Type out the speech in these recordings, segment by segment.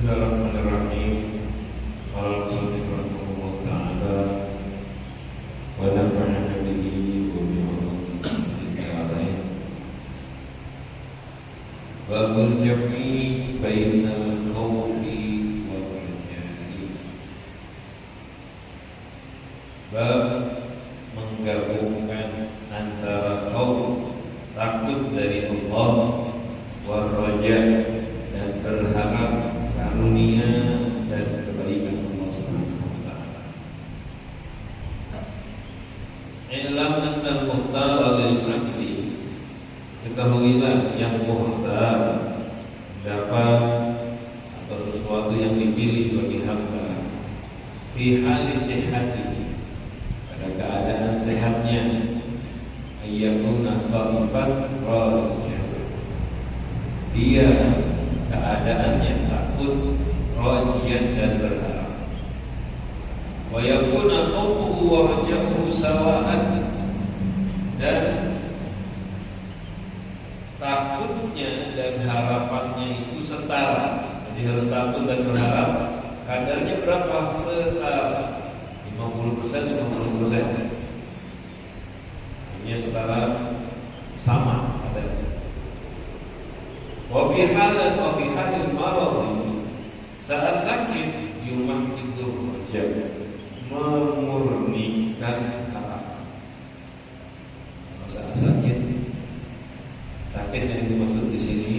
Bismillahirrahmanirrahim. Alhamdulillah ta'ala wa nafa'ana bihi wa bi'ulumihi babul jam'i bainal khawfi wal raja'i. Bab menggabungkan antara khauf, takut dari Allah, wal raja', dan berharap karunia dan kebaikan Allah Subhanahu wa taala. Ilam annal muhtar lil abdi. Ketahuilah yang muhtar dapat atau sesuatu yang dipilih bagi hamba fi hali sihhatihi, pada keadaan sehatnya, ayyakuna khaifan rajia, dia keadaannya takut, rajian dan berharap. Wa yakuna khawfuhu wa raja'uhu sawa'an, dan takutnya dan harapannya itu setara. Jadi harus takut dan berharap. Kadarnya berapa? Setara. 50%, 50%. Hanya setara, sama kadarnya. Wa fi halil marad, saat sakit di rumah tidur raja, memurnikan harapan. Saat sakit yang dimaksud di sini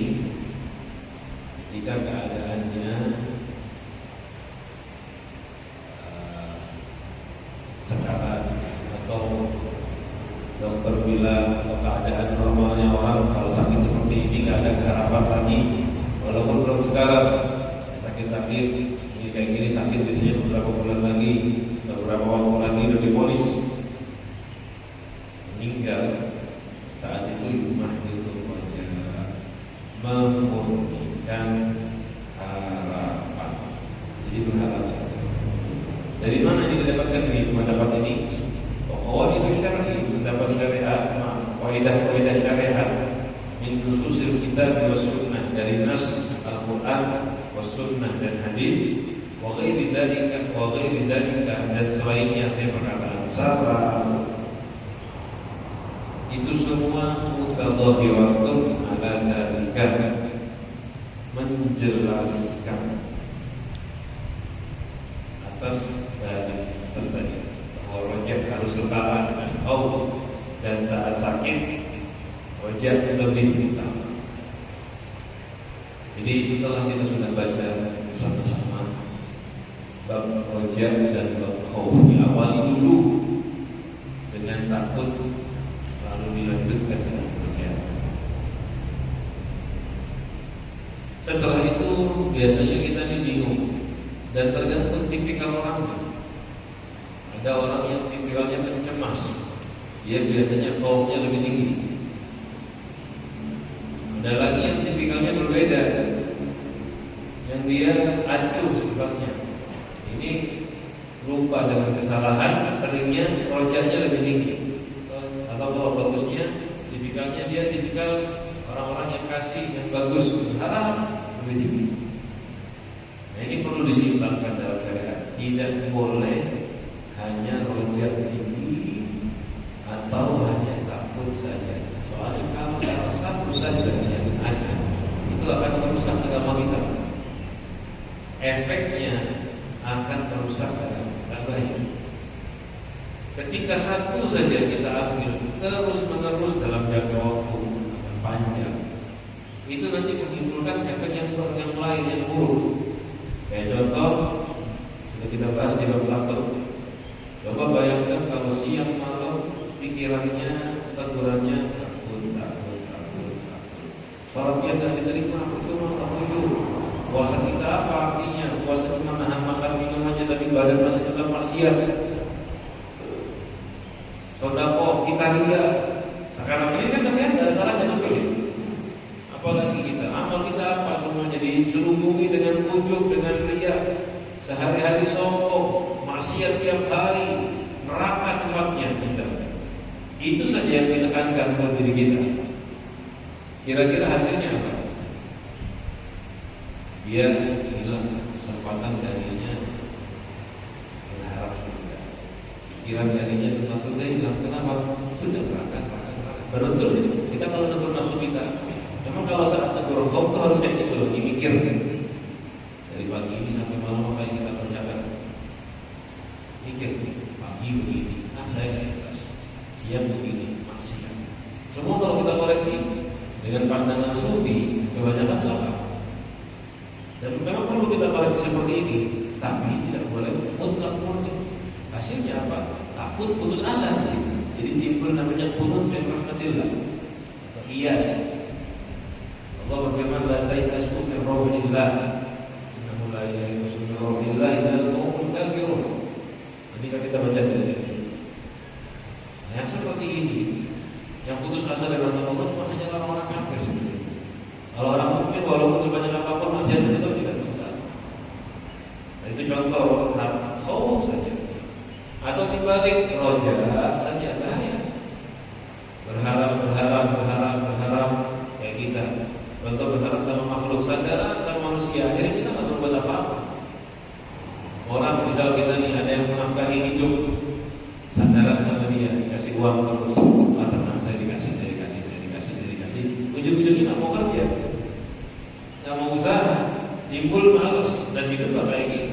jika keadaannya sekarang atau dokter bilang atau keadaan normalnya orang kalau sakit seperti ini nggak ada harapan lagi, walaupun belum sekarang sakit-sakit ini kayak gini, sakit biasanya beberapa bulan lagi, beberapa waktu lagi udah diponis meninggal. Saat itu rumah itu wajah memurnikan harapan. Jadi berharap. Dari mana ini didapatkan ini? Mendapat ini bahwa itu syar'i, mendapat syariat, kaidah-kaidah syariat min nususil kitab wa sunnah, dari nas Al-Qur'an wa sunnah dan hadis, wa ghairi dzalika dan selainnya dari perkataan salaf. Itu semua mutadhahiratun ala dzalika, menjelaskan atas tadi bahwa rojak harus setara dengan khauf, dan saat sakit rojak lebih utama. Jadi setelah kita sudah baca bersama-sama bab rojak dan bab khauf, diawali dulu dengan takut, lalu dilanjutkan dengan rojak. Setelah itu biasanya kita bingung dan tergantung tipikal orangnya. Ada orang yang tipikalnya pencemas, dia biasanya khaufnya lebih tinggi. Ada lagi yang tipikalnya berbeda, yang dia acuh sifatnya. Ini lupa dengan kesalahan, seringnya rojaknya lebih tinggi. Atau kalau bagusnya, tipikalnya dia tipikal orang-orang yang kasih, yang bagus, harap lebih tinggi. Nah, ini perlu disimpulkan dalam syariat. Tidak boleh hanya rojak tinggi atau hanya takut saja. Soalnya kalau salah satu saja yang ada, itu akan merusak agama kita. Efeknya akan merusak agama kita baik. Ketika satu saja kita ambil terus menerus dalam jangka waktu panjang, itu nanti menimbulkan efek yang lain yang buruk. Kayak contoh sudah kita bahas di bab takut. Coba bayangkan kalau siang malam pikirannya, tegurannya takut. Salatnya tidak diterima, itu malah khusyuk. Puasa kita apa artinya? Puasa cuma nahan makan minum aja, tapi badan masih tetap maksiat. Sedekah kita ria. Sekarang ini kan masih ada salahnya betul. Apalagi kita, amal kita apa semuanya diselubungi dengan ujub, dengan ria. Sehari-hari sombong, maksiat tiap hari, neraka tempatnya kita. Itu saja yang ditekankan buat diri kita. Kira-kira hasilnya apa? Dia hilang kesempatan darinya berharap surga. Pikiran darinya tentang surga hilang. Kenapa? Sudah berangkat. Betul ya. Kita kalau nafsu nafsu kita, memang kalau saat segera khauf itu harus kayak gitu loh, dimikir kan. Dari pagi ini sampai malam apa yang kita kerjakan, mikir pagi begini, saya ikhlas, siang begini, maksiat. Semua kalau kita koreksi dengan pandangan sufi, kebanyakan salah. Dan memang perlu kita koreksi seperti ini, tapi tidak boleh mutlak murni. Hasilnya apa? Takut putus asa sih. Jadi timbul namanya qunut min rahmatillah. Qiyas. Allah berfirman la ta'asu min rahmatillah. Innahu la ya'asu min rahmatillah illa al-qaumul kafirun. Ketika kita baca ini. Nah, yang seperti ini, yang putus asa dari rahmat Allah cuma hanya orang-orang kafir sebenarnya. Kalau orang mukmin walaupun sebanyak apapun masih ada tidak bisa. Nah, itu contoh khauf saja. Atau dibalik roja saja bahaya. Berharap kayak kita. Contoh berharap sama makhluk sadar sama manusia, akhirnya kita nggak berbuat apa-apa. Orang misal kita nih ada yang menafkahi hidup, sandaran sama dia, dikasih uang terus, tenang saya dikasih. Ujung-ujungnya nggak mau kerja, nggak mau usaha, timbul males dan hidup nggak kayak gitu.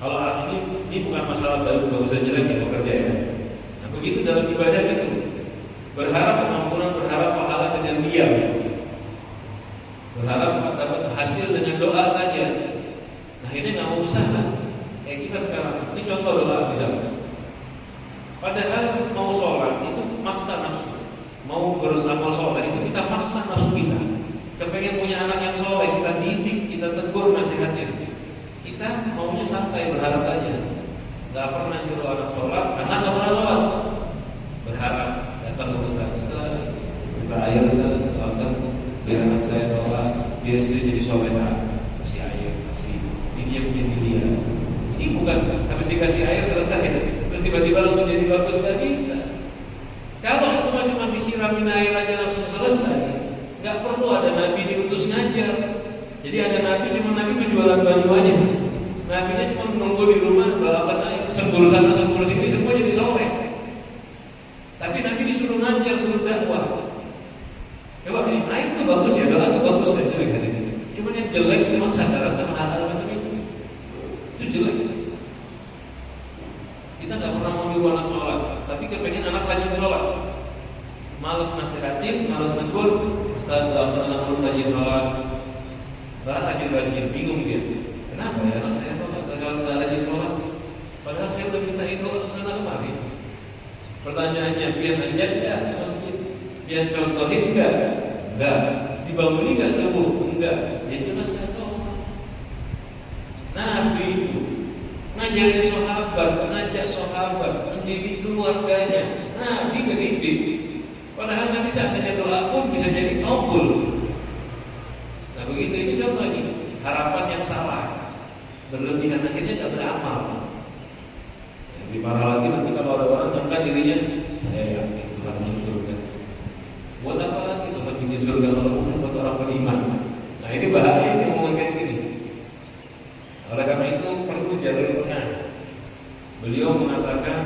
Kalau ini bukan masalah bagus dan jelek ya bekerja ya. Nah begitu dalam ibadah gitu, berharap kemampuan, berharap pahala dengan diam, berharap dapat hasil dengan doa saja. Nah ini nggak mau usaha. Kayak kita sekarang, ini contoh doa misalnya. Padahal mau sholat itu maksa nafsu, mau beramal soleh itu kita maksa nafsu kita. Kepengen punya anak yang soleh, kita didik, kita tegur, nasihatin. Kita maunya santai, berharap aja. Gak pernah nyuruh anak sholat, anak gak pernah sholat. Berharap datang ke ustaz, minta air, doakan biar anak saya sholat, biar istri jadi soleha. Kasih air, kasih. Ini dia punya dia. Ini bukan habis dikasih air selesai, terus tiba-tiba langsung jadi bagus, gak bisa. Kalau semua cuma disiramin air aja langsung selesai, gak perlu ada nabi diutus ngajar. Jadi ada nabi, cuma nabi penjualan baju aja. Nabinya cuma menunggu di rumah balapan air, sembur sana sembur sini, semua jadi soleh. Tapi nabi disuruh ngajar, suruh dakwah. Coba ini air itu bagus ya, doa itu bagus dan jelek kan ini. Cuma yang jelek cuma sadaran sama hal-hal macam itu. Itu jelek. Kita nggak pernah mau nyuruh anak sholat, tapi kepengen anak rajin sholat. Males nasihatin, males negur. Ustaz, anak belum rajin sholat. Bahkan rajin-rajin, bingung dia. Kenapa ya anak saya kalau nggak rajin sholat? Padahal saya udah minta itu sana kemari. Pertanyaannya, biar ajar nggak ke masjid? Biar contohin nggak? Nggak. Dibanguni nggak subuh? Nggak. Ya jelas nggak sholat. Nabi itu ngajarin sahabat, ngajak sahabat, mendidik keluarganya. Nabi ngedidik. Padahal Nabi seandainya doa pun bisa jadi kabul. Nah begitu ini coba lagi harapan yang salah, berlebihan akhirnya tidak beramal. Lebih parah lagi nanti kalau ada orang angkat dirinya, saya yakin Tuhan masuk surga. Buat apa lagi Tuhan bikin surga kalau bukan buat orang beriman? Nah ini bahaya ini ngomong kayak gini. Oleh karena itu perlu jalur tengah. Beliau mengatakan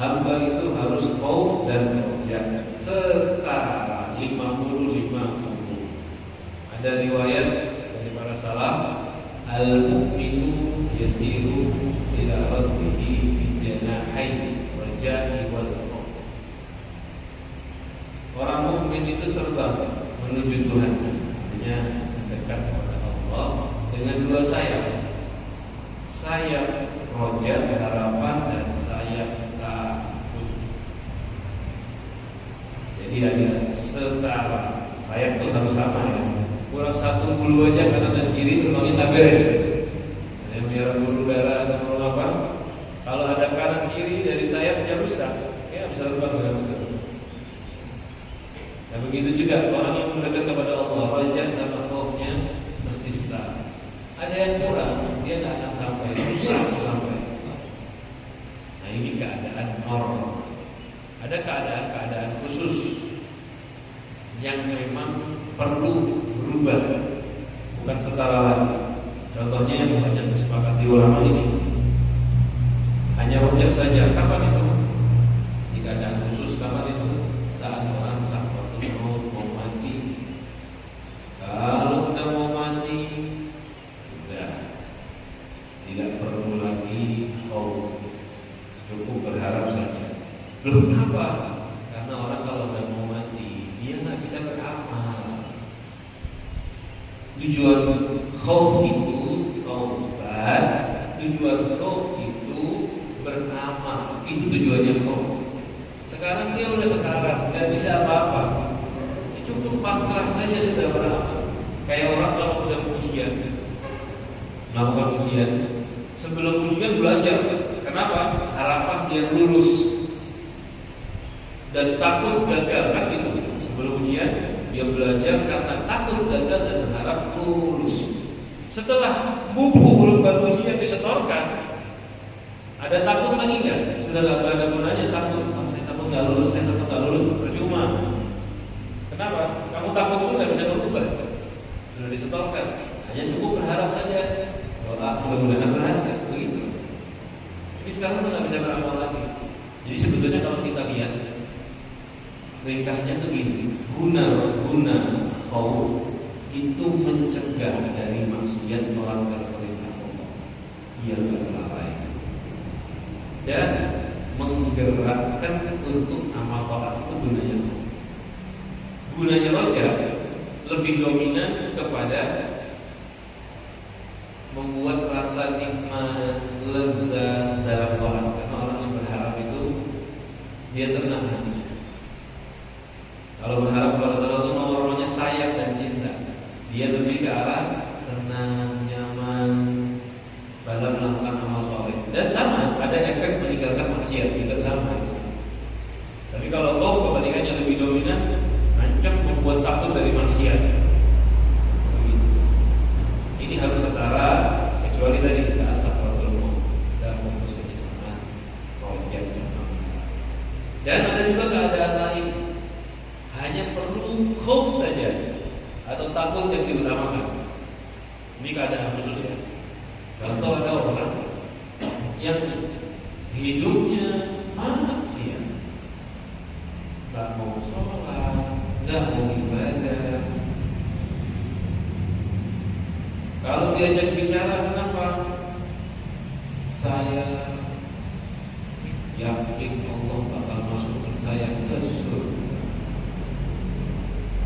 hamba itu harus khauf dan roja setara 50-50. Ada riwayat dari para salaf, al-mu'minu yatiru ila rabbihi bijanahi raja'i wal khauf. Orang mukmin itu terbang menuju Tuhan, artinya dekat kepada Allah dengan dua sayap. Sayap roja harapan dan sayap takut. Jadi ada setara. Sayap itu harus sama ya. Kurang satu bulu aja kanan dan kiri terbangnya nggak beres. Ada yang biar bulu darah atau bulu apa? Kalau ada kanan kiri dari sayapnya rusak, ya bisa terbang dengan betul. Nah begitu juga orang yang mendekat kepada Allah, raja sama khaufnya mesti setara. Ada yang kurang, dia nggak akan sampai, susah sampai. Nah ini keadaan normal. Ada keadaan-keadaan khusus yang memang perlu berubah. bukan setara lagi. Contohnya yang banyak disepakati ulama ini, hanya wajar saja. Kapan itu? Di keadaan khusus. Kapan itu? Saat orang sakaratul maut, mau mati. Kalau udah mau mati, sudah tidak perlu lagi cukup berharap saja. Loh, kenapa? Karena orang kalau udah mau mati, dia nggak bisa beramal. Tujuan khauf itu taubat, tujuan khauf itu beramal. Itu tujuannya khauf. Sekarang dia udah sekarat, nggak bisa apa-apa. Ya cukup pasrah saja sudah beramal. Kayak orang kalau udah ujian, melakukan ujian, sebelum ujian belajar. Kenapa? Harapan dia lulus dan takut gagal, kan gitu. Sebelum ujian dia belajar karena takut gagal dan berharap lulus. Setelah buku belum ujian disetorkan, ada takut lagi nggak? Sudah nggak ada gunanya takut. Saya takut nggak lulus, saya takut nggak lulus, percuma. Kenapa? Kamu takut pun nggak bisa berubah. Sudah disetorkan, hanya cukup berharap saja. Doa mudah-mudahan berhasil, begitu. Jadi sekarang udah nggak bisa beramal lagi. Jadi sebetulnya kalau kita lihat ringkasnya itu gini, guna khauf itu mencegah dari maksiat melanggar perintah Allah yang berlalai dan menggerakkan untuk amal taat. Itu gunanya. Gunanya roja lebih dominan kepada membuat rasa nikmat lega dalam taat, karena orang yang berharap itu dia tenang hatinya. Kalau berharap kepada Allah itu namanya sayang dan cinta, dia lebih ke arah tenang, nyaman dalam melakukan amal soleh. Dan sama, ada efek meninggalkan maksiat juga sama. Tapi kalau khauf kebalikannya lebih dominan, ancam membuat takut dari maksiat. Begitu. Ini harus setara, kecuali tadi saat sakaratul maut dan fokusnya sangat projek sama. Dan ada juga keadaan lain, hanya perlu khauf saja atau takut yang diutamakan. Ini keadaan khusus ya. Contoh, ada orang yang hidupnya maksiat, nggak mau sholat, nggak mau ibadah. Kalau diajak bicara, kenapa? Saya yakin Allah bakal masukkan saya ke surga.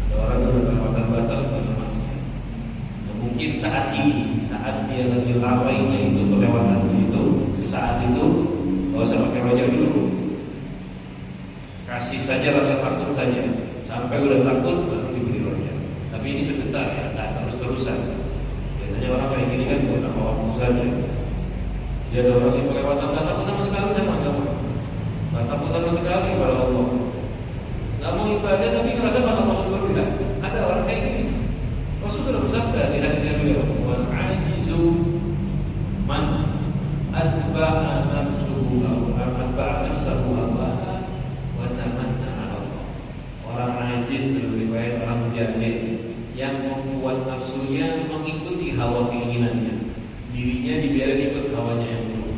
Ada orang yang berkelewatan batas pada maksiat. Nah, mungkin saat ini, saat dia lagi lalainya itu, kelewatannya itu, sesaat itu, nggak usah pakai roja dulu. Kasih saja rasa takut saja. Sampai udah takut baru diberi roja. Tapi ini sebentar ya, tak terus-terusan. Biasanya orang kayak gini kan beberapa waktu saja. Dia ada orang yang kelewatan, tak takut sama sekali sama agama, tak takut sama sekali kepada Allah, nggak mau ibadah tapi ngerasa bakal masuk surga. Ada orang kayak gini. Rasul sudah bersabda di hadisnya beliau, "Wal ajizu man atba'a nafsuhu Allah wa tamanna 'ala Allah." Orang ajiz dalam riwayat orang jahil yang membuat nafsunya mengikuti hawa keinginannya, dirinya dibiarkan ikut hawanya yang buruk.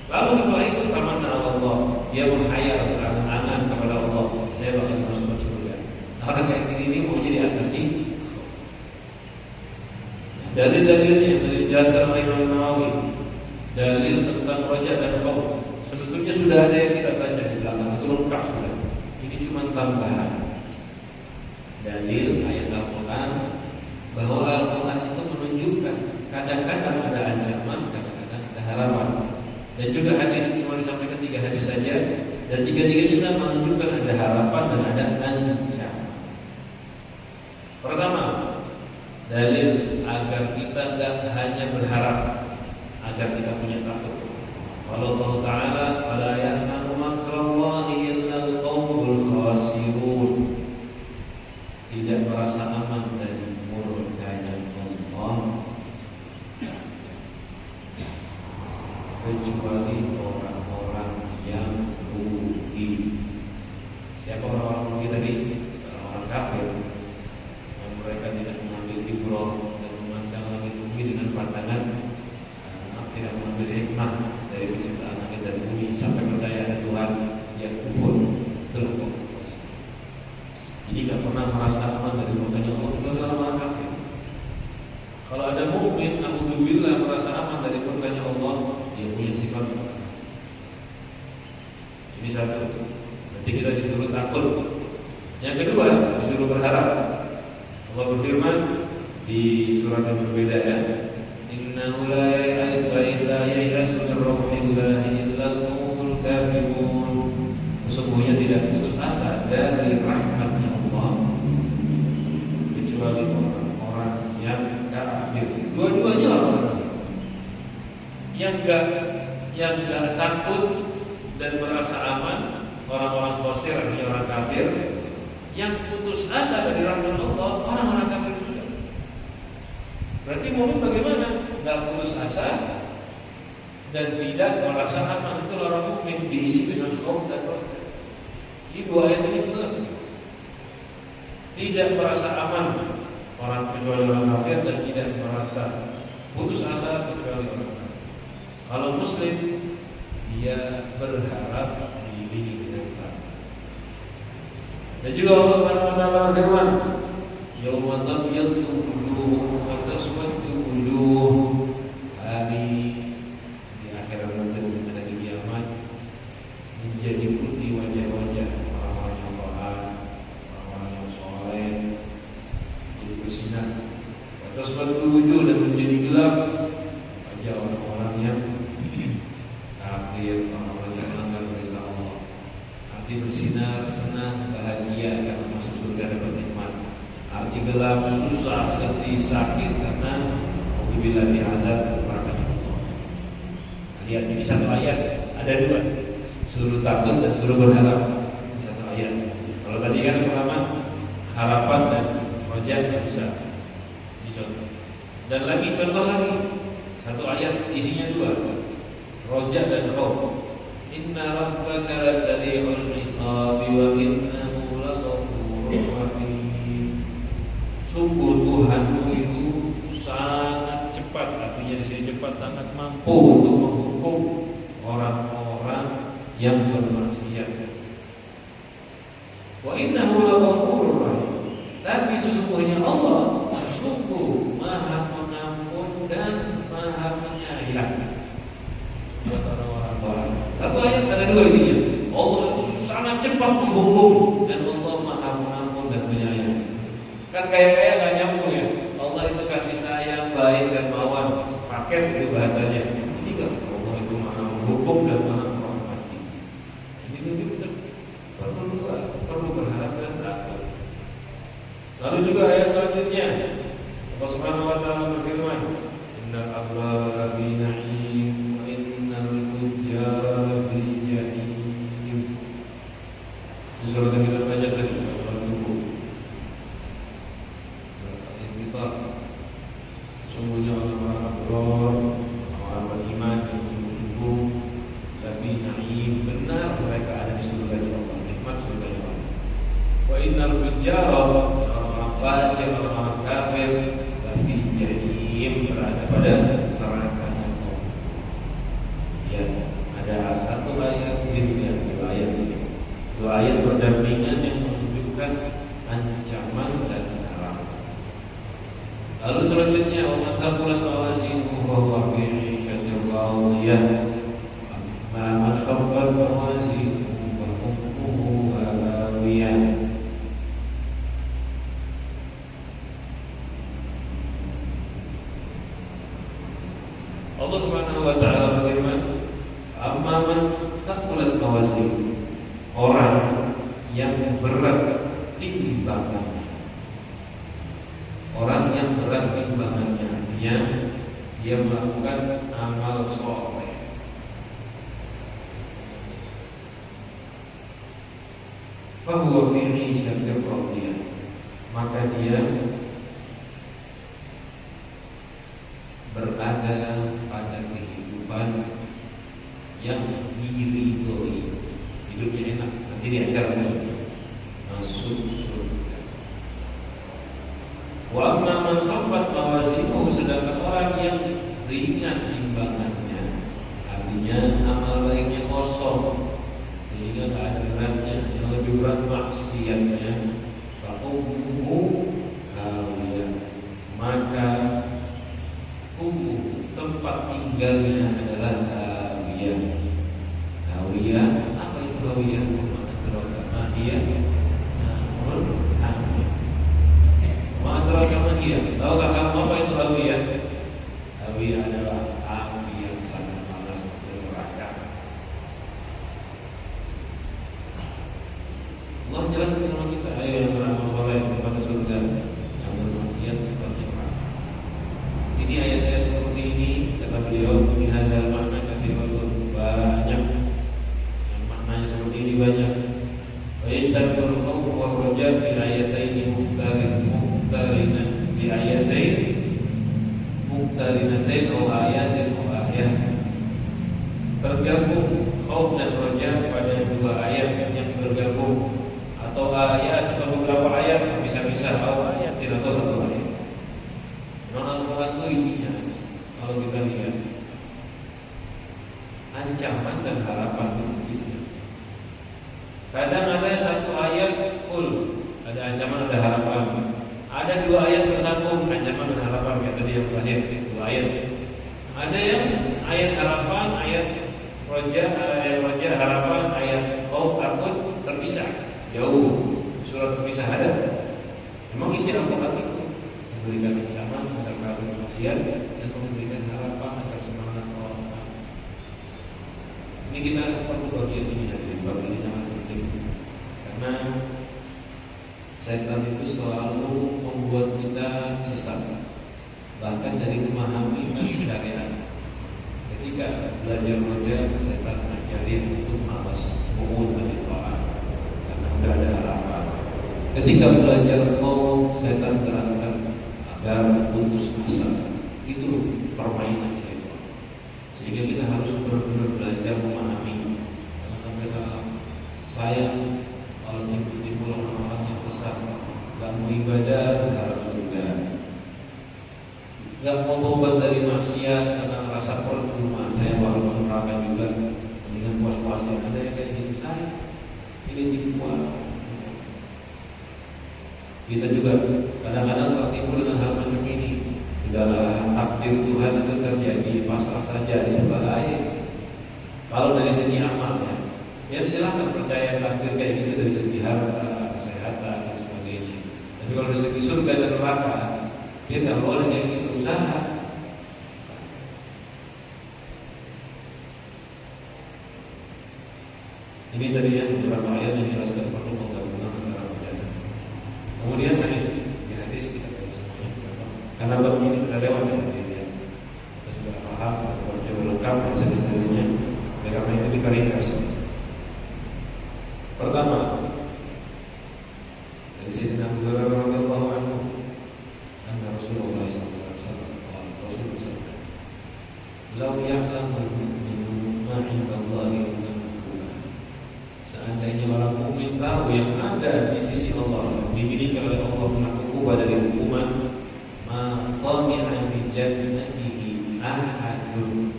Lalu setelah itu tamanna 'ala Allah, dia menghayal berangan-angan kepada Allah, saya bakal masuk surga. Orang kayak gini ini mau jadi apa sih? Dalil-dalilnya yang dijelaskan oleh Imam Nawawi, dalil tentang roja dan khauf sebetulnya sudah ada yang kita baca di belakang, itu lengkap sudah. Ini cuma tambahan. Dalil ayat Al-Quran, bahwa Al-Quran itu menunjukkan kadang-kadang ada ancaman, kadang-kadang ada harapan. Dan juga hadis, cuma disampaikan 3 hadis saja, dan 3-tiganya sama menunjukkan ada harapan dan ada ancaman. Pertama, dalil agar kita tidak hanya berharap, agar kita punya takut. Kalau Allah Ta'ala, "Fala ya'manu makrallahi illa al-qaumul khasirun." Tidak merasa aman dari murkanya Allah kecuali orang-orang yang rugi. Siapa orang-orang rugi tadi? Orang-orang kafir yang mereka tidak mengambil ibrah dan merasa aman dari murkanya Allah, itu adalah orang kafir. Kalau ada mukmin, alhamdulillah merasa aman dari murkanya Allah, dia punya sifat. Ini satu. Berarti kita disuruh takut. Yang kedua, disuruh berharap. Allah berfirman di surat yang berbeda ya. Innahu la yai'asu min rahmatillahi illal qaumul kafirun. Sesungguhnya tidak putus asa dari rahmatnya Allah kecuali orang-orang yang kafir. Dua-duanya orang yang enggak takut dan merasa aman, orang-orang kafir, artinya orang kafir. Yang putus asa dari rahmat Allah, orang-orang kafir juga. Berarti mukmin bagaimana? Enggak putus asa dan tidak merasa aman. Itu orang mukmin diisi dengan khauf dan roja. Ini dua ayat ini jelas. Tidak merasa aman orang kecuali orang kafir dan tidak merasa putus asa kecuali orang kafir. Kalau muslim dia berharap diri dengan Tuhan. Dan juga Allah Subhanahu wa taala berfirman, "Yauma tabyaddu wujuh wa taswaddu wujuh." Hari di akhirat nanti pada hari kiamat menjadi putih wajah-wajah orang-orang yang taat, orang-orang yang saleh, jadi bersinar. Wa taswaddu wujuh, dan menjadi gelap wajah orang-orang yang kafir, orang-orang yang melanggar perintah Allah. Arti bersinar, senang, bahagia karena masuk surga dapat nikmat. Arti gelap, susah, sedih, sakit karena auzubillahi minadzab nerakanya Allah. Lihat ini satu ayat, ada dua. Suruh takut dan suruh berharap. Satu ayat. Kalau tadi kan pertama harapan dan roja tidak bisa dicontoh. Dan lagi contoh lagi. Satu ayat isinya dua. Roja dan khauf. Inna rabbaka lasari'ul iqabi wa innahu laghafurur rahim. Sungguh Tuhanmu itu sangat cepat, artinya di sini cepat, sangat mampu untuk menghukum orang-orang yang bermaksiat. Wa innahu laghafurur rahim. Tapi sesungguhnya Allah sungguh Maha Pengampun dan Maha Penyayang buat orang-orang baik. Satu ayat ada dua isinya. Allah itu sangat cepat menghukum dan Allah Maha Pengampun dan Penyayang. Kan kayak gak nyambung ya. Allah itu kasih sayang, baik dan mawan, paket itu bahasanya. Ini kan Allah itu Maha menghukum dan Maha merahmati. Ini betul perlu berharap dan takut. Lalu juga ayat selanjutnya Allah Subhanahu wa taala berfirman, "Innal abrara fi na'im wa innal fujjara fi jahim." Ini surat yang kita baca tadi, surat Nuh. Kita sesungguhnya orang-orang abrar, orang beriman yang sungguh-sungguh fi na'im, benar mereka ada di surga Allah, nikmat surga Allah. Wa innal fujjara, orang fajir, orang kafir, fi jahim, berada pada neraka Allah. Ya, ada satu ayat ini, dua ayat ini. Dua ayat berdampingan yang menunjukkan ancaman dan larangan. Lalu selanjutnya, wa man thaqulat mawazinuhu fa huwa fi 'ishatin radiyah. Wa man khaffat mawazinuhu fa ummuhu hawiyah. Allah Subhanahu wa taala berfirman, "Amman thaqulat mawazinuhu," orang yang berat timbangannya. Orang yang berat timbangannya, artinya dia melakukan amal soleh. Fahuwa fi 'ishatin radiyah, maka dia berada pada kehidupan yang diridhoi, hidupnya enak, nanti di akhirat masuk surga. Wa amma man khaffat mawazinuhu, sedangkan orang yang ringan timbangannya, artinya amal baiknya kosong sehingga tak ada beratnya, yang lebih berat maksiatnya, fa ummuhu Tahukah kamu apa itu hawiyah? Hawiyah adalah api yang sangat panas dari neraka. Allah jelas bersama kita, ayo yang beramal soleh kepada surga, yang bermaksiat kepada neraka. Ini ayat-ayat seperti ini kata beliau di hadal makna kathirun, banyak yang maknanya seperti ini banyak. Wa yastabirul khawf wa raja fi ayataini muqtarinatain bi ayatain muqtarinatain atau ayatin atau ayat. Tergabung khauf dan raja pada dua ayat yang bergabung, atau ayat atau beberapa ayat bisa-bisa atau ayat tidak tahu satu ayat. Memang Al-Quran itu isinya kalau kita lihat ancaman dan harapan isinya. Kadang ada satu ayat full, ada ancaman ada harapan. Ada dua ayat bersambung, ancaman dan harapan kayak tadi yang terakhir, dua ayat. Ada yang ayat harapan, ayat roja harapan, ayat khauf takut terpisah, jauh, surat terpisah ada. Memang isi Al-Quran itu memberikan ancaman agar kafir maksiat dan memberikan harapan agar semangat orang. Ini kita perlu bagian ini, jadi bab ini sangat penting karena setan itu selalu membuat kita sesat, bahkan dari memahami syariat. Ketika belajar roja, setan mengajarin untuk malas, mu'ud dari Quran karena sudah ada harapan. Ketika belajar khauf, setan terangkan agar putus asa. Itu permainan setan. Sehingga kita harus benar-benar belajar memahami. Jangan sampai salah. Saya kalau timbul orang-orang yang sesat, gak mau ibadah, berharap surga, gak mau tobat dari maksiat karena merasa percuma, saya baru menerangkan juga dengan puas-puasan. Ada yang kayak gitu, saya ingin jadi kuat. Kita juga kadang-kadang tertimbul dengan hal macam ini. Sudahlah, takdir Tuhan itu terjadi, pasrah saja, itu bahaya. Kalau dari segi amalnya, ya silahkan percaya takdir kayak gitu dari segi harta, kesehatan dan sebagainya. Tapi kalau dari segi surga dan neraka, dia nggak boleh kayak gitu, usaha. Ini tadi ya beberapa ayat yang jelaskan perlu penggabungan antara wajah. Kemudian hadis kita tahu semuanya, karena bab ini sudah lewat ya, kita sudah paham, sudah lengkap dan sebagainya. Karena itu diringkas. Pertama, dari Sayyidina Abu Hurairah radhiyallahu anhu, anna Rasulullah sallallahu alaihi wasallam bersabda, "Lau ya'lamu al-mu'minu ma 'inda Allahi min al-qur'an." Seandainya orang mukmin tahu yang ada di sisi Allah, dimiliki oleh Allah menakutkan dari hukuman, ma qami'a bi jannatihi ahadun,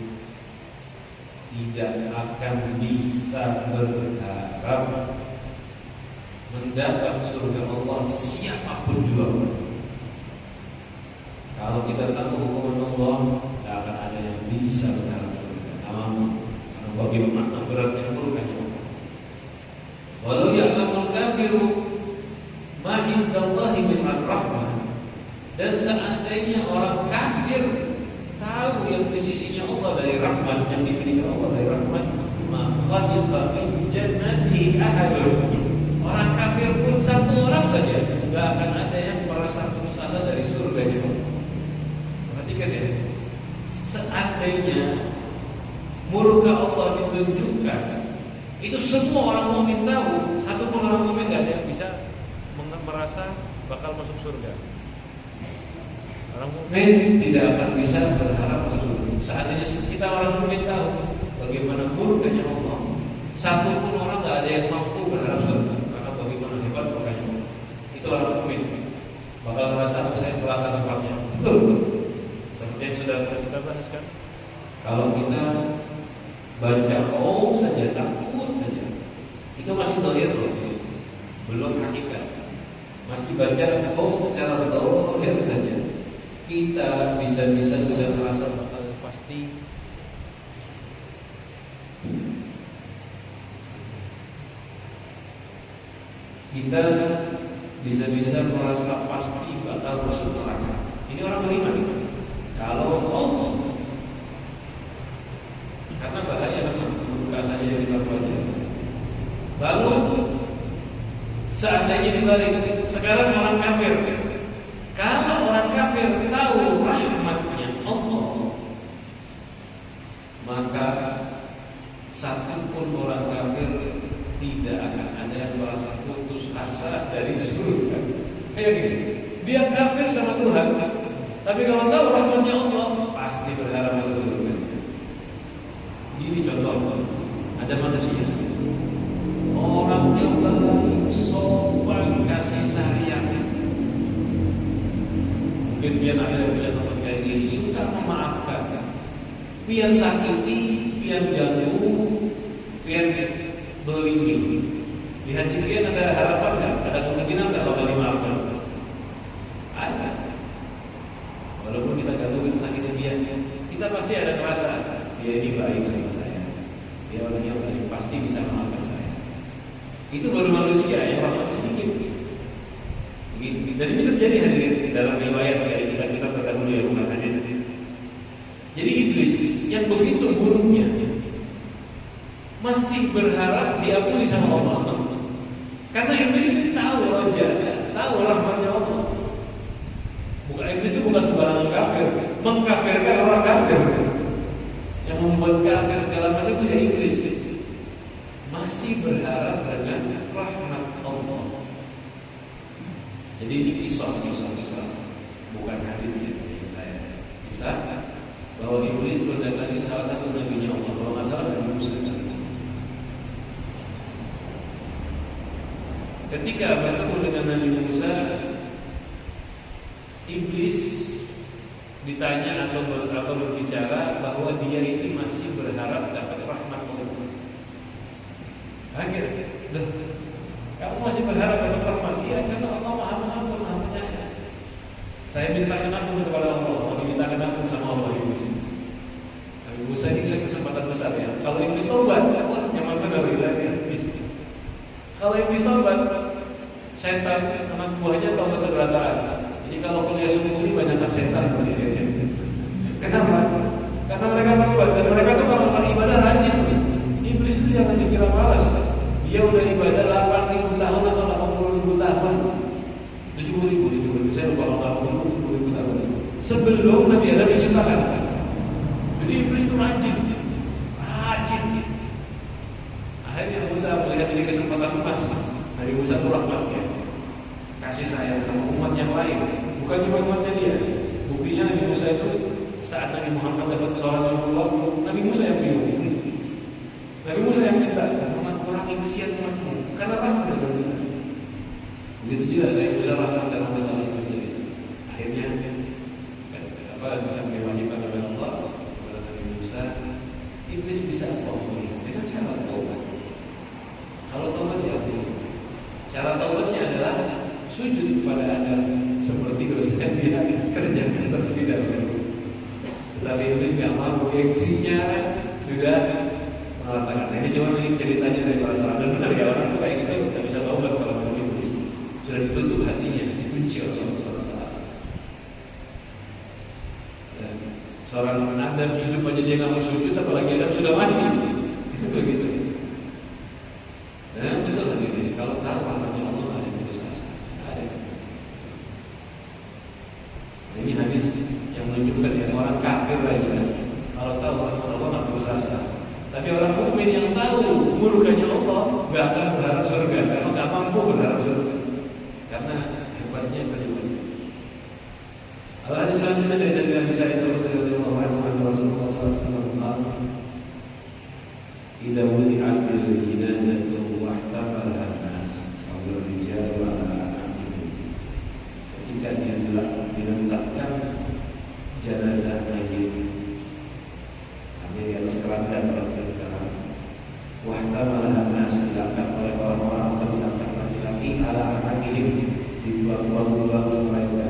tidak akan bisa berharap mendapat surga Allah siapapun juga. Kalau kita tahu hukuman Allah, tidak akan ada yang bisa berharap surga. Karena bagaimana beratnya murkanya Allah. Walau ya'lamul kafiru ma 'indallahi min ar-rahmah, dan seandainya orang kafir tahu yang di sisinya Allah dari rahmat, yang dimiliki Allah dari rahmat, maka min jannati ahadun, orang kafir pun satu orang saja tidak akan ada yang merasa putus asa dari surga itu. Perhatikan ya, seandainya murka Allah ditunjukkan, itu semua orang mukmin tahu, satu pun orang mukmin tidak ada yang bisa merasa bakal masuk surga. Orang mukmin tidak akan bisa berharap masuk surga. Seandainya kita orang mukmin tahu bagaimana murkanya Allah, satu pun orang tidak ada yang mampu berharap surga, karena bagaimana hebat murkanya Allah. Itu orang mukmin bakal merasa saya celaka tempatnya. Betul. Seperti yang sudah kita bahas kan. Kalau kita baca saja, takut saja, itu masih dohir loh, belum hakikat. Masih baca secara dohir saja, kita bisa-bisa sudah merasa pasti kita bisa-bisa merasa pasti bakal masuk neraka. Ini dzalik. Sekarang orang kafir. Kalau orang kafir tahu rahmatnya Allah, maka satupun orang kafir tidak akan ada yang merasa putus asa dari surga. Kayak gini, dia kafir sama Tuhan, tapi kalau tahu rahmatnya Allah pasti berharap masuk surga. Ini contoh, ada manusia orangnya baik, sopan, kasih sayang. Mungkin dia ada teman kayak gini, suka memaafkan, pian sakiti, pian ganggu, pian berlindung. Di hati pian ada harapan nggak? Ada kemungkinan nggak kalau dimaafkan? Ada. Walaupun kita ganggu, kita sakiti dia, kita pasti ada merasa dia ini baik sama saya. Dia orangnya baik, pasti bisa memaafkan saya. Itu baru manusia yang rahmat sedikit. Dan ini terjadi hadirin dalam riwayat dari kita terdahulu yang bukan hadis. Jadi iblis yang begitu buruknya masih berharap diampuni sama Allah. Karena iblis ini tahu rojanya, tahu rahmatnya Allah. Bukan iblis itu bukan sembarangan kafir, mengkafirkan orang kafir. Yang membuat kafir segala macam itu ya iblis. Masih berharap dengan rahmat Allah. Jadi ini kisah, bukan hadis kisah bahwa iblis berkata ini salah satu nabinya Allah. Kalau nggak salah Nabi Musa. Ketika bertemu dengan Nabi Musa, iblis ditanya atau berbicara bahwa dia ini masih berharap dapat rahmat Allah. Akhirnya, kamu masih berharap dapat rahmat dia karena Allah Maha Pengampun, Maha Penyayang. Saya mintakan ampun kepada Allah, mau mintakan ampun sama Allah iblis. Nabi Musa ini kesempatan besar ya. Kalau iblis tobat, nyaman benar ya. Kalau iblis tobat, setan anak buahnya tobat seberataan. Jadi kalau kuliah suri banyakkan setan. Kenapa? Karena mereka tobat dan mereka tuh kalau ibadah rajin. Iblis itu jangan dikira malas. Dia udah ibadah 8.000 tahun atau 80.000 tahun, 70.000, saya lupa 80.000 tahun sebelum Nabi Adam diciptakan. Jadi iblis itu rajin. Akhirnya Musa melihat ini kesempatan emas. Nabi Musa itu rahmatnya, kasih sayang sama umat yang lain, bukan cuma umatnya dia. Buktinya Nabi Musa itu saat Nabi Muhammad dapat pesawat sama Allah, Nabi Musa yang bingung. Nabi Musa yang minta, kurangi kesian semakin karena rahmat dari kita. Begitu juga Nabi Musa rahmat dalam masalah itu sendiri. Akhirnya bisa diwajibkan oleh Allah kepada Nabi Musa. Iblis bisa sombong dengan cara taubat. Kalau taubat diampuni. Cara taubatnya adalah sujud kepada Adam seperti dosa yang dia kerjakan terlebih dahulu. Tetapi iblis nggak mau, gengsinya sudah mengatakan. Ini cuma ceritanya dari para sahabat. Dan benar ya, orang itu kayak gitu tidak bisa taubat kalau mau iblis. Sudah ditutup hatinya, dibenci oleh seorang sahabat. Dan seorang Adam hidup aja dia nggak mau sujud, apalagi Adam sudah mati. Itu begitu. Dan betul lagi ini. Kalau tahu rahmatnya Allah ada yang putus asa. Ada. Ini hadis yang menunjukkan ya orang kafir aja kalau tahu rahmat Allah nggak putus asa. Tapi orang mukmin yang tahu murkanya Allah nggak akan berharap surga karena nggak mampu berharap surga karena hebatnya beriman. Al-hadis selanjutnya dari Sayyidina Abi Sa'id radhiyallahu anhu Rasulullah sallallahu alaihi wasallam idza wudi'atil jinazatu wa ihtamalaha an-nas wa ar-rijalu 'ala anaqihim. Ketika dia diletakkan jenazah mayit di atas keranda wahtamalaha an-nas, diangkat oleh orang-orang atau diangkat laki-laki ala anaqihim, di bahu-bahu mereka,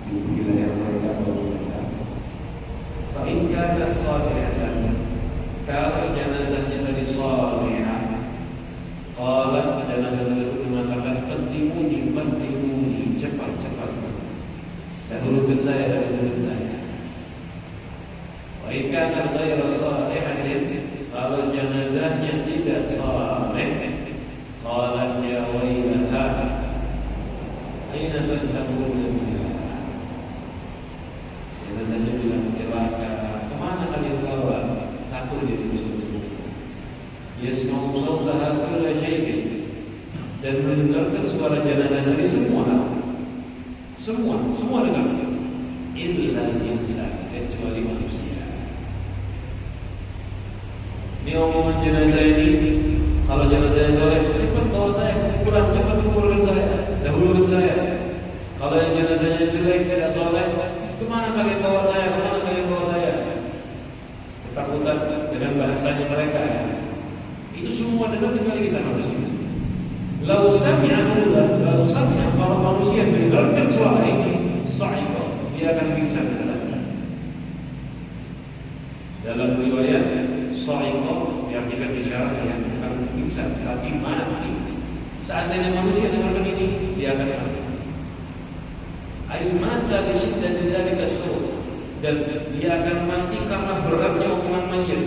di wilayah mereka, bahu mereka. Fa in kanat salihatan, kalau jenazahnya tadi salihah, qalat jenazah tersebut mengatakan pentimuni, cepat dahulukan saya. Wa in kanat ghairu salihatin, kalau jenazahnya tidak saleh, qalat ya wailaha, Semua dengar. Illal insan, kecuali manusia. Ini omongan jenazah ini, kalau jenazah soleh, cepat bawa saya ke kuburan, cepat kuburkan saya, dahulukan saya. Kalau yang jenazahnya jelek, tidak soleh, kemana kalian bawa saya? Kemana kalian bawa saya? Ketakutan dengan bahasanya mereka. Itu semua dengar kecuali kita manusia. Lau sami'ahu, kalau manusia dengarkan suara ini, sa'iqah, dia akan pingsan. Dalam riwayat sa'iqah diartikan isyarat yang akan pingsan, tapi mati. Seandainya manusia dengarkan ini, dia akan mati. Ayu mata di siddati dzalika sur, dan dia akan mati karena beratnya omongan mayit.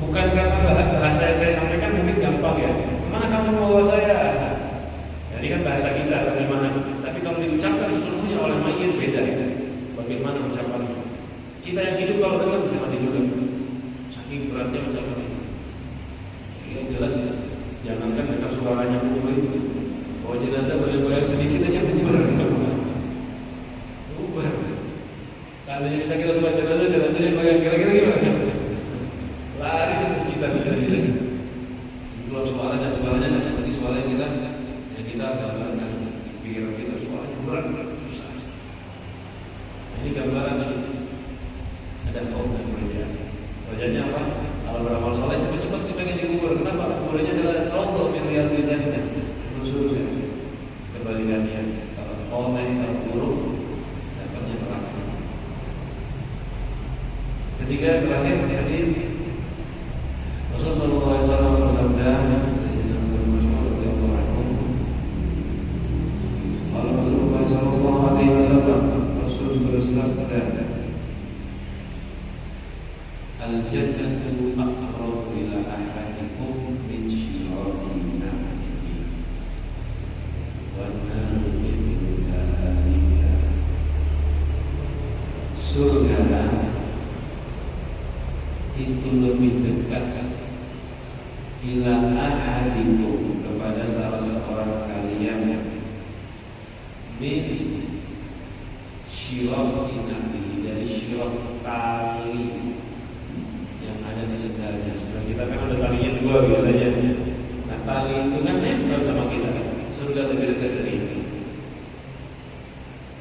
Bukan karena bahasa yang saya sampaikan mungkin gampang ya. Kemana kamu bawa saya? Ini kan bahasa kita terjemahan. Tapi kalau diucapkan sesungguhnya oleh mayit beda ya. Bagaimana ucapannya? Kita yang hidup kalau dengar bisa mati juga. Saking beratnya ucapan itu. Ini jelas ya. Jangankan dengar suaranya kubur itu. Bawa jenazah goyang-goyang sedikit aja kubur. Kubur. Seandainya bisa kita sholat jenazahnya goyang kira-kira gimana? Lari sampai sekitar kita. Itu suara dan suaranya nggak seperti suara yang kita gambarkan pikiran kita, suaranya berat susah. Ini gambaran ada khauf dan raja. Rajanya apa? Kalau beramal soleh cepat-cepat sih pengen dikubur. Kenapa? Kuburannya adalah raudhah min riyadil jannah. Khusus ya. Kebalikannya kalau soleh kalau buruk dapatnya neraka. Ketiga terakhir hadis Rasulullah SAW bersabda, kalau Rasulullah SAW bersabda, al-jannatu aqrabu ila ahadikum min syirati na'lihi wan naru mithlu dhalika. Surga itu lebih dekat ila ahadikum kepada salah seorang kalian min syirati na'lihi, dari syirat tali yang ada di sendalnya. Sebenarnya kita kan ada talinya dua biasanya. Nah tali itu kan nempel sama kita. Surga lebih dekat dari itu.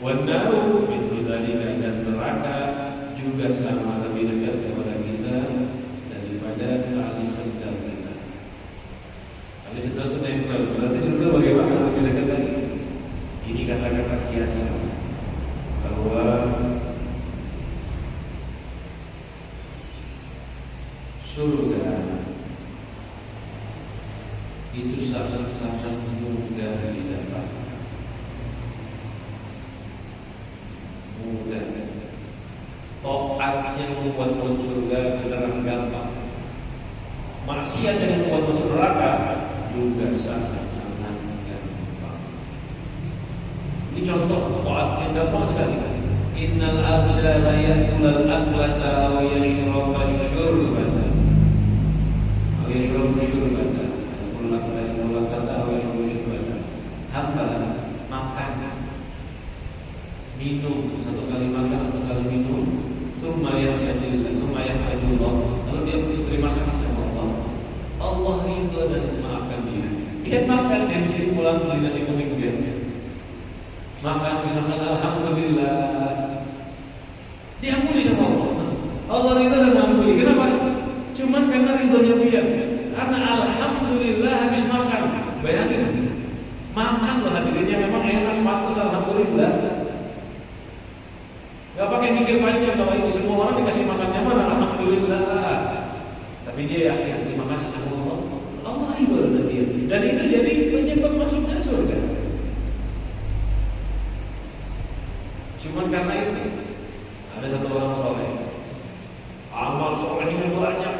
Wan naru mithlu dzalika, dan neraka juga sama lebih dekat kepada kita daripada tali sendal kita. Tali sendal itu nempel, berarti surga bagaimana lebih dekat lagi? Ini kata-kata kiasan bahwa surga itu sangat-sangat mudah didapatkan. Mudah. Taat yang membuat masuk surga beneran gampang. Maksiat yang membuat masuk neraka juga sangat-sangat gampang. Ini contoh taat yang gampang sekali. Innal abda la ya'kulul aklata wa yashraba syurbata. Yashrabu syurbata, kullu kata wa yashrabu syurbata. Hamba makan, minum, satu kali makan, satu kali minum. Tsumma yahmadullah, lalu dia berterima kasih sama Allah. Allah ridha dan memaafkan dia. Dia makan, dia bisa pulang beli nasi kuning dia. Makan, alhamdulillah. Diampuni sama Allah. Allah ridha dan ampuni. Kenapa? Cuman karena ridhonya dia. Karena alhamdulillah habis makan. Bayangin, makan loh hadirinnya memang enak, pantas alhamdulillah. Gak pakai mikir panjang kalau ini semua orang dikasih makan nyaman, alhamdulillah. Tapi dia yakin terima kasih sama Allah. Allah ridho dengan dia. Dan itu jadi penyebab masuknya surga. Cuman karena itu ada satu orang soleh, amal solehnya banyak,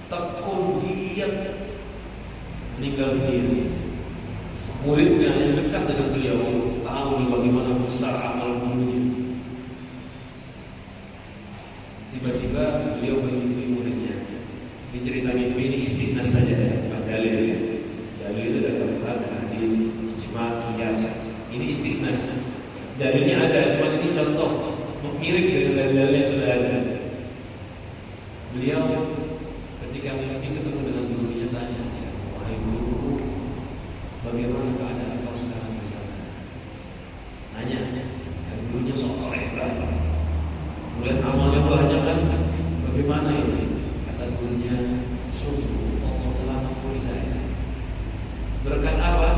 tekun giat, meninggal dunia. Muridnya yang dekat dengan beliau tahu bagaimana besar amal muridnya. Tiba-tiba beliau mengikuti muridnya. Diceritanya ini istighnas saja, dalil. Dalil itu dari Al-Quran dan hadis, ijma, qiyas. Ini istighnas. Dalilnya ada, cuma ini contoh mirip dengan dalil yang sudah ada. Beliau ketika ketemu dengan gurunya tanya, wahai guru, bagaimana keadaan kau sekarang di sana? Nanya, dan gurunya soleh banget. Kemudian amalnya banyak kan? Bagaimana ini? Kata gurunya, sungguh Allah telah mengampuni saya. Berkat apa?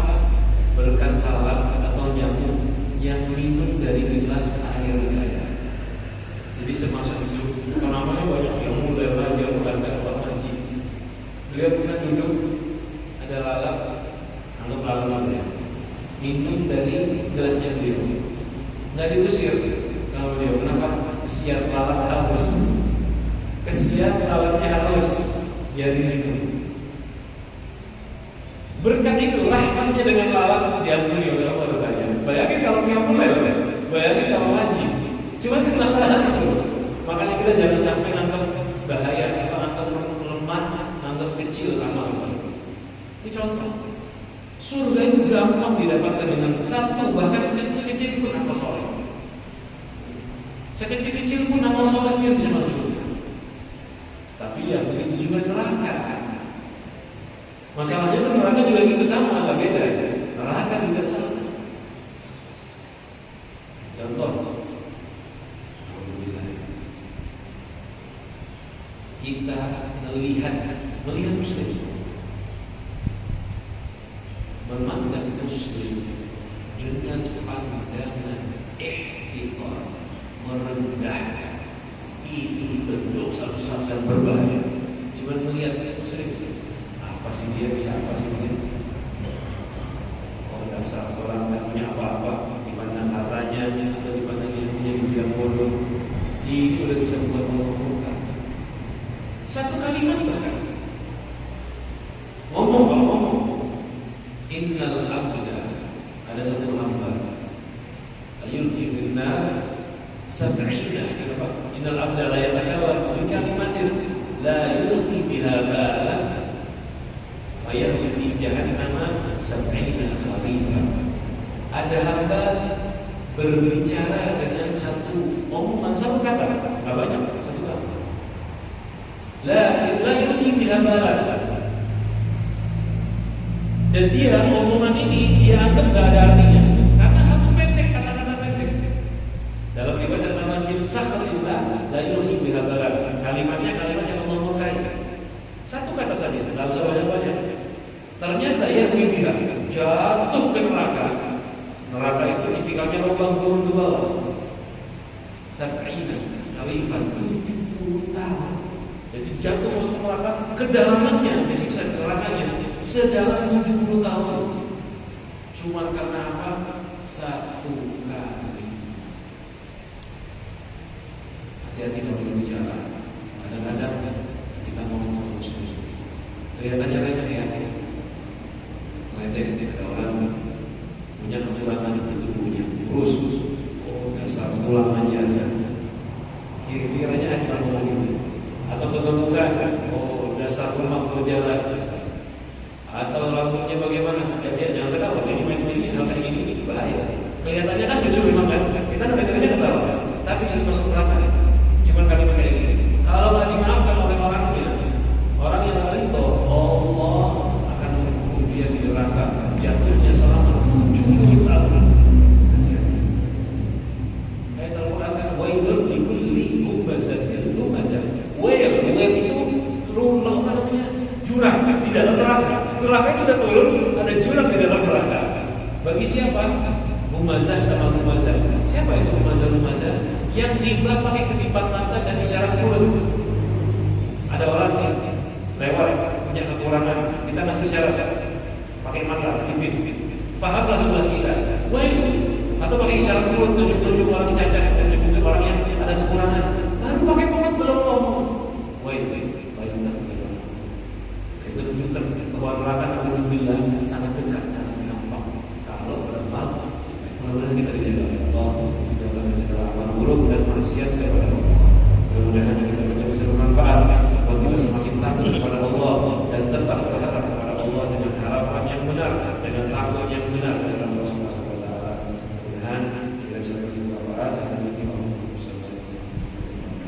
Berkat lalat atau nyamuk yang minum dari gelas air saya. Jadi semasa hidup, namanya banyak yang mulai belajar belajar ngaji. Beliau pernah duduk, ada lalat, anggap lalat saja, minum dari gelasnya beliau. Nggak diusir sama beliau. Kenapa? Kesian lalat haus. Kesian lalatnya haus, biar minum. Berkat itu rahmatnya dengan lalat diampuni oleh Allah dosanya. Bayangin kalau dia mulai, bayangin kalau ngaji. Cuma kenapa itu? Makanya kita jangan sampai nganggap bahaya, nganggap lemah, nganggap kecil sama Allah. Ini contoh. Surga itu gampang didapatkan dengan satu, bahkan sekecil-kecil pun amal soleh. Sekecil-kecil pun amal soleh bisa masuk surga. Tapi ya begitu juga neraka. Masalahnya itu neraka juga gitu sama, nggak beda. Neraka juga sama. Contoh, kita melihat muslim, memandang muslim dengan pandangan ihtiqar, merendahkan, itu sudah dosa besar dan berbahaya. Cuma melihat muslim, apa sih dia bisa, apa sih dia? Oh, dasar seorang tak punya apa-apa, dipandang hartanya atau dipandang ilmunya yang bodoh, ini udah bisa membuat murka. Satu kalimat bahkan ngomong, innal abda, ada satu hamba, yulqi fil nar sab'ina, innal abda la yatakallamu bi kalimatin la yulqi biha balan fayahwi fi jahannam sab'ina kharifan. Ada hamba berbicara dengan satu omongan, satu kata, nggak banyak, satu kata. La yulqi biha balan. Dan dia omongan ini dia anggap nggak ada artinya, karena satu pendek, kata-kata pendek. Dalam riwayat nama bil sakhrillah la yulqi biha balan. Kalimatnya kalimat yang Allah murkai. Satu kata saja, dalam banyak. Ternyata yahwi biha, jatuh ke neraka. Neraka itu tipikalnya lubang turun ke bawah. Sab'ina khalifan, 70 tahun. Jadi jatuh masuk ke neraka, kedalamannya disiksa keserangannya sedalam 70 tahun. Cuma karena apa? Satu kali. Hati-hati kalau berbicara. Kadang-kadang kita ngomong sama muslim, kelihatannya remeh ya. Ada orang punya kekuatan di tubuhnya, kurus, oh dasar pulang aja ya. Kira-kiranya cuma ngomong gitu. Atau kegemukan, oh dasar lemak berjalan. Atau rambutnya bagaimana? Ya jangan ketawa, ini main-main hal kayak gini bahaya. Kelihatannya kan lucu memang kan, kita dengarnya ketawa, tapi ini masuk neraka. Cuma kalimat kayak gini. Kalau nggak dimaafkan oleh orangnya, orang yang ridho, Allah akan menghukum dia di neraka, jatuhnya selama 70 tahun. Ayat Al-Quran kan, wailun likulli humazatin lumazah. Wail itu jurang di dalam neraka. Neraka itu sudah turun, ada jurang di dalam neraka. Bagi siapa? Humazah sama humazah. Siapa itu humazah? Yang riba pakai kedipan mata dan isyarat mulut. Ada orang yang lewat punya kekurangan, kita ngasih isyarat pakai mata, pimpin. Fahamlah sebelah kita. Wah itu. Atau pakai isyarat mulut, tunjuk-tunjuk orang cacat, tunjuk-tunjuk orang yang ada kekurangan. Baru pakai mulut belum ngomong. Wah itu. Itu menunjukkan bahwa neraka alhamdulillah sangat dekat, sangat gampang. Kalau beramal, mudah-mudahan kita dijaga oleh Allah, dijaga dari segala amal buruk dan manusia segala Allah. Mudah-mudahan kita bisa bermanfaat, buat kita semakin takut kepada Allah dan tetap berharap kepada Allah dengan harapan yang benar, dengan takwa yang benar.